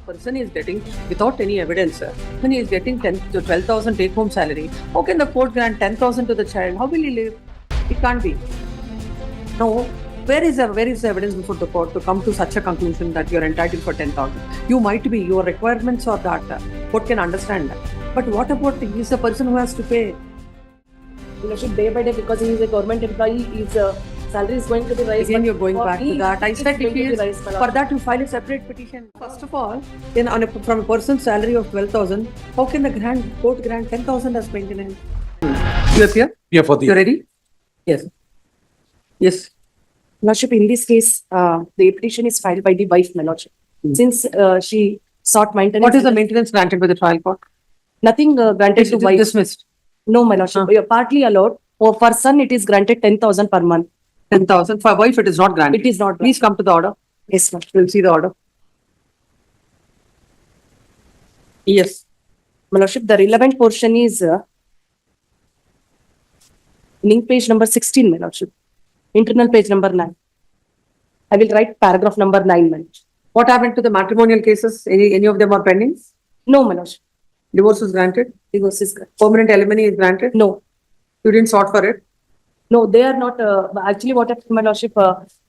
person is getting, without any evidence, when he is getting 10 to 12,000 take home salary, how can the court grant 10,000 to the child? How will he live? It can't be. No. Where is the evidence before the court to come to such a conclusion that you are entitled for 10,000? You might be, your requirements are that. Court can understand that. But what about he is the person who has to pay? Leadership day by day, because he is a government employee, his salary is going to be raised. Again, you're going back to that. I said if he is, raised, for that you file a separate petition. First of all, from a person's salary of 12,000, how can the court grant 10,000 as maintenance? You are here? Yeah, for the. You ready? Yes. Yes. Lordship, in this case, the petition is filed by the wife, my lordship. Since she sought maintenance. What is the maintenance granted by the trial court? Nothing granted It to is wife. dismissed. No, my lordship. We are partly allowed. For son, it is granted 10,000 per month. 10,000. For wife, it is not granted. It is not. Please come to the order. Yes, ma'am. We'll see the order. Yes. My lordship, the relevant portion is link page number 16, my lordship. Internal page number 9. I will write paragraph number 9, my lordship. What happened to the matrimonial cases? Any of them are pending? No, my lordship. Divorce is granted? Divorce is granted. Permanent alimony is granted? No. You didn't sought for it? No, they are not. Actually, what happened, my lordship,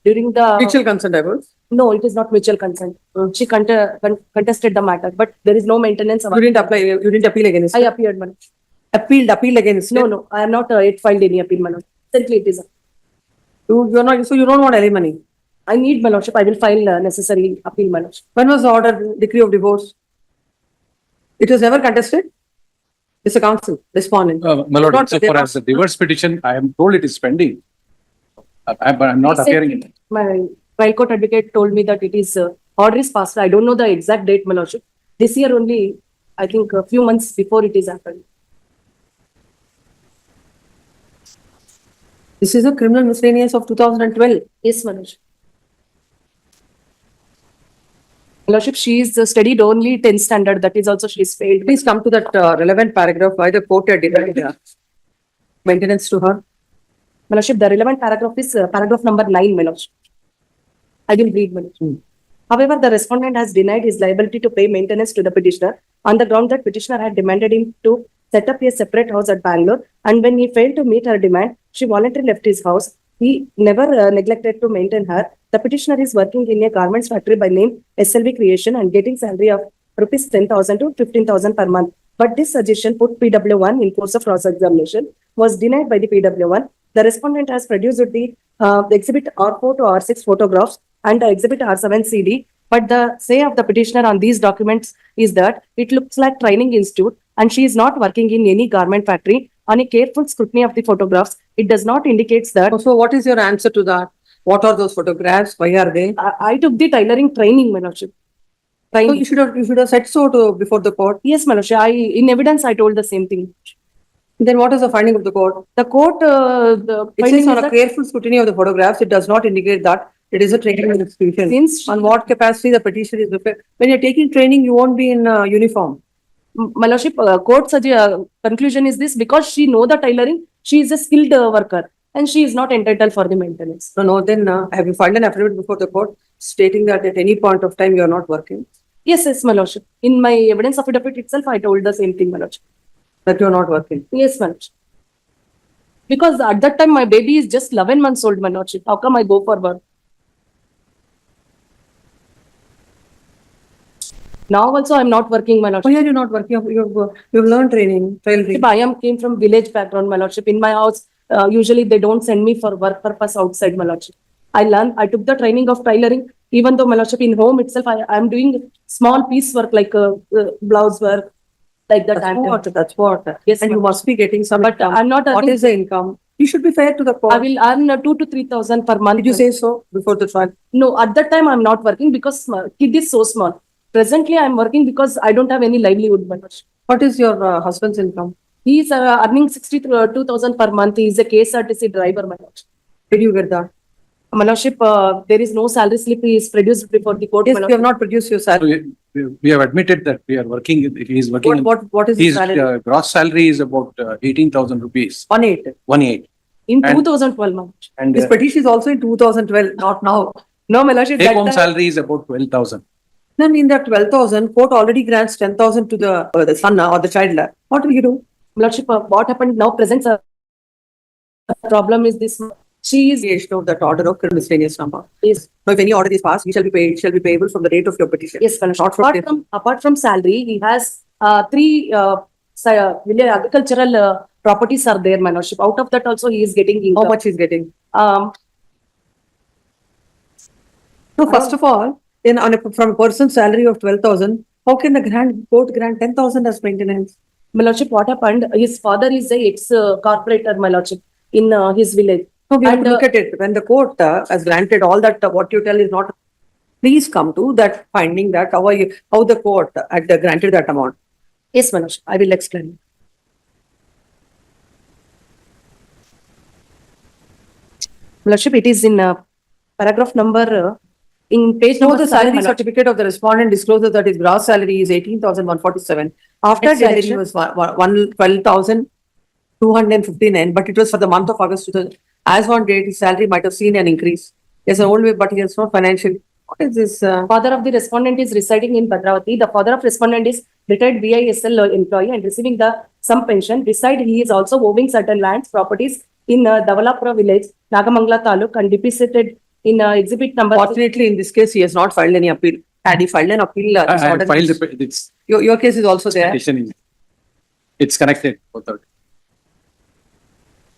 during the. Mutual consent, I was. No, it is not mutual consent. She contested the matter, but there is no maintenance. You didn't apply, you didn't appeal against I it? appeared, my lordship. Appealed against No, it? no, I am not yet filed any appeal, my lordship. Simply it is. You're not, so you don't want alimony? I need, my lordship. I will file necessary appeal, my lordship. When was the order, decree of divorce? It was never contested? It's a counsel, respondent. My lord, Not- so for as the divorce petition, I am told it is pending. But I'm not He said appearing in it. My trial court advocate told me that it is order is passed. I don't know the exact date, my lordship. This year only, I think a few months before it is happened. This is a criminal miscellaneous of 2012. Yes, my lordship. My lordship, she is studied only 10th standard. That is also she is failed. Please come to that relevant paragraph why the court had denied maintenance to her. My lordship, the relevant paragraph is paragraph number 9, my lordship. I will read, my lordship. However, the respondent has denied his liability to pay maintenance to the petitioner on the ground that petitioner had demanded him to set up a separate house at Bangalore, and when he failed to meet her demand, she voluntarily left his house. He never neglected to maintain her. The petitioner is working in a garments factory by name SLV Creation and getting salary of rupees 10,000 to 15,000 per month. But this suggestion put PW1 in course of cross-examination was denied by the PW1. The respondent has produced the exhibit R4 to R6 photographs and the exhibit R7 CD. But the say of the petitioner on these documents is that it looks like training institute and she is not working in any garment factory. On a careful scrutiny of the photographs, it does not indicate that. So what is your answer to that? What are those photographs? Why are they? I took the tailoring training, my lordship. So Training. you should have said so before the court. Yes, my lordship. In evidence, I told the same thing. Then what is the finding of the court? The court, the It finding says on is a that careful scrutiny of the photographs, it does not indicate that it is a training institution. since On what capacity the petition is prepared. When you're taking training, you won't be in uniform. my lordship, court conclusion is this: because she know the tailoring, she is a skilled worker and she is not entitled for the maintenance. No, then have you filed an affidavit before the court stating that at any point of time you are not working? Yes, my lordship. In my evidence affidavit itself, I told the same thing, my lordship. That you are not working. Yes, my lordship. Because at that time, my baby is just 11 months old, my lordship. How come I go for work? Now also, I'm not working, my lordship. Why are you not working? You've learned training, tailoring. I came from village background, my lordship. In my house, usually they don't send me for work purpose outside, my lordship. I took the training of tailoring, even though, my lordship, in home itself, I am doing small piece work like blouse work, like that. That's what. Yes, And you ma'am. must be getting some But income. I'm not What earning, is the income? You should be fair to the I court. will earn 2,000 to 3,000 per month. Did you say so before the trial? No, at that time, I'm not working because kid is so small. Presently, I'm working because I don't have any livelihood, my lordship. What is your husband's income? He is earning 62,000 per month. He is a KSRTC driver, my lordship. Did you get that? My lordship, there is no salary slip. He is produced before the court. Yes, my you have lordship. not produced your So salary. we have admitted that we are working, he is working. in- What is his His salary? gross salary is about 18,000 rupees, 1.8. 1.8. In And- 2012, my lordship. And His petition is also in 2012, not now. No, my lordship, take that home time, salary is about 12,000. Then in that 12,000, court already grants 10,000 to the son or the child. What will you do? Lordship, what happened now present, sir? The problem is this, she is, Creation of that order of miscellaneous number. yes, Now, if any order is passed, we shall be paid, shall be payable from the date of your petition. yes, Lordship. Not from Apart from salary, he has, three, village agricultural, properties are there, my Lordship. Out of that also he is getting How income. much is getting? Um, No, first of all, from a person's salary of 12,000, how can the court grant 10,000 as maintenance? my Lordship, what happened, his father is a ex-corporator, my Lordship, in, his village. No, we have And, to look at it. When the court has granted all that, what you tell is not, please come to that finding that how the court had granted that amount. Yes, my Lordship, I will explain. Lordship, it is in, paragraph number, in page So number the 7, salary my Lordship. certificate of the respondent discloses that his gross salary is 18,147. After Next deduction section. was 12,259, but it was for the month of August 2000. As on date, his salary might have seen an increase. There's an old way, but he has no financial. What is this? Father of the respondent is residing in Bhadravati. The father of respondent is retired BISL employee and receiving the some pension. Beside, he is also owning certain lands, properties in Davalapura village, Nagamangala Taluk, and deposited in exhibit number. Fortunately, in this case, he has not filed any appeal. Had he filed an appeal, this I order filed is- it's your case is also there. petition in. It's connected. Both are.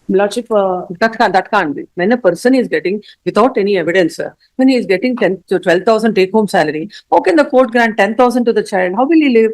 Lordship, That can't be. When a person is getting, without any evidence, when he is getting 10 to 12,000 take home salary, how can the court grant 10,000 to the child? How will he live?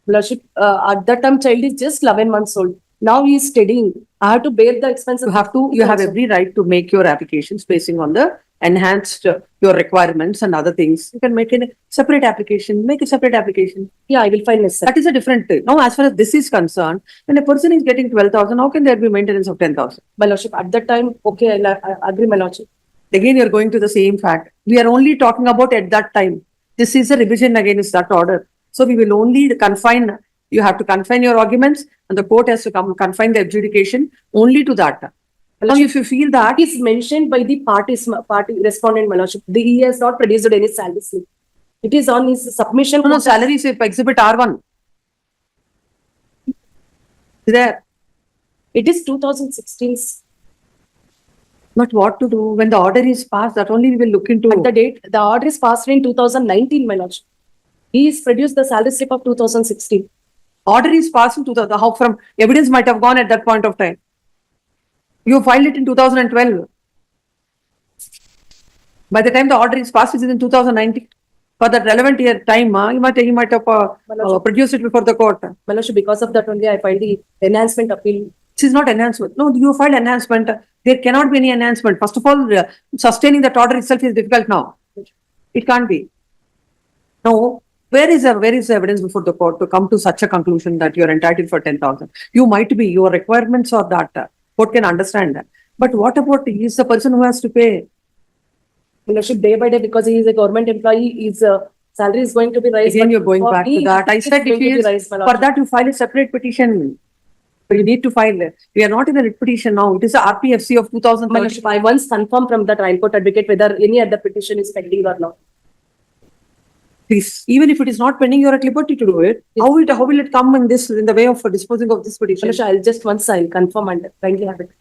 Lordship, at that time child is just 11 months old. Now he is studying. I have to bear the expenses. You have every right to make your applications basing on the enhanced, your requirements and other things. You can make a separate application, make a separate application. Yeah, I will find necessary. That is a different thing. Now, as far as this is concerned, when a person is getting 12,000, how can there be maintenance of 10,000? My Lordship, at that time, okay, I agree, my Lordship. Again, you're going to the same fact. We are only talking about at that time. This is a revision against that order. So we will only confine, you have to confine your arguments and the court has to confine the adjudication only to that. Now, if you feel that, It is mentioned by the party respondent, my Lordship. He has not produced any salary slip. It is on his submission. no, salary is exhibit R1. There. It is 2016. But what to do when the order is passed, that only we will look into. At the date, the order is passed in 2019, my Lordship. He has produced the salary slip of 2016. Order is passed in 2000, how from, evidence might have gone at that point of time. You filed it in 2012. By the time the order is passed, it is in 2019. For that relevant year time, he might have produced it before the court. My Lordship, because of that only I filed the enhancement appeal. This is not enhancement. No, you filed enhancement. There cannot be any enhancement. First of all, sustaining that order itself is difficult now. It can't be. No, where is the evidence before the court to come to such a conclusion that you are entitled for 10,000? You might be, your requirements are that. Court can understand that. But what about, he is the person who has to pay? My Lordship, day by day, because he is a government employee, his salary is going to be raised. Again, but you're going for back to me, that. I it is said, if going to he be is, raised, my for Lordship. that you file a separate petition. So you need to file it. We are not in a writ petition now. It is a RPFC of My 2013. Lordship, I once confirmed from the trial court advocate whether any other petition is pending or not. Please, even if it is not pending, you are at liberty to do it. How will it come in the way of disposing of this My petition? Lordship, I'll confirm and kindly have it.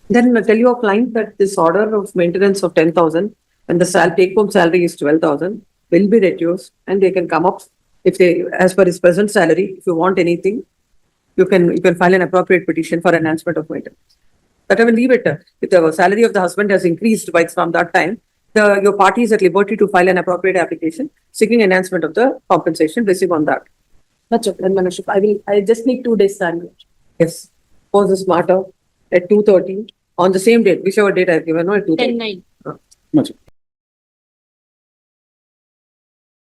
Then tell your client that this order of maintenance of 10,000 and the take home salary is 12,000 will be reduced and they can come up if they, as per his present salary, if you want anything, you can file an appropriate petition for enhancement of maintenance. But I will leave it. If the salary of the husband has increased from that time, your party is at liberty to file an appropriate application seeking enhancement of the compensation based on that. That's okay, my Lordship. I just need 2 days time. Yes. Pose this matter at 2:30 on the same date, whichever date I've given, no, at 2:30. 10-9. Much.